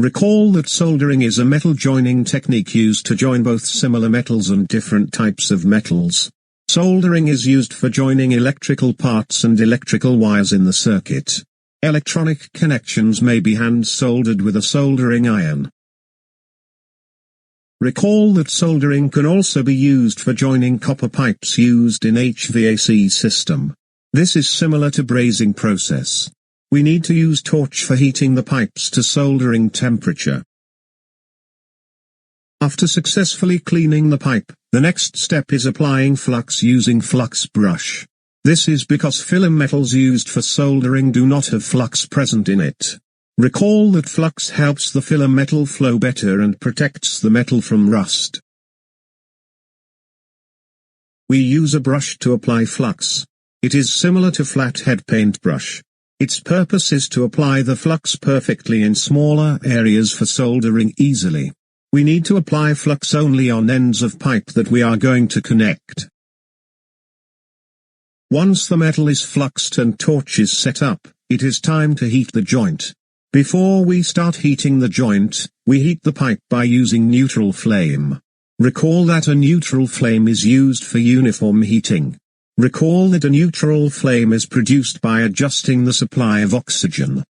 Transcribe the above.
Recall that soldering is a metal joining technique used to join both similar metals and different types of metals. Soldering is used for joining electrical parts and electrical wires in the circuit. Electronic connections may be hand-soldered with a soldering iron. Recall that soldering can also be used for joining copper pipes used in HVAC system. This is similar to brazing process. We need to use torch for heating the pipes to soldering temperature. After successfully cleaning the pipe, the next step is applying flux using flux brush. This is because filler metals used for soldering do not have flux present in it. Recall that flux helps the filler metal flow better and protects the metal from rust. We use a brush to apply flux. It is similar to flathead paintbrush. Its purpose is to apply the flux perfectly in smaller areas for soldering easily. We need to apply flux only on ends of pipe that we are going to connect. Once the metal is fluxed and torch is set up, it is time to heat the joint. Before we start heating the joint, we heat the pipe by using neutral flame. Recall that a neutral flame is used for uniform heating. Recall that a neutral flame is produced by adjusting the supply of oxygen.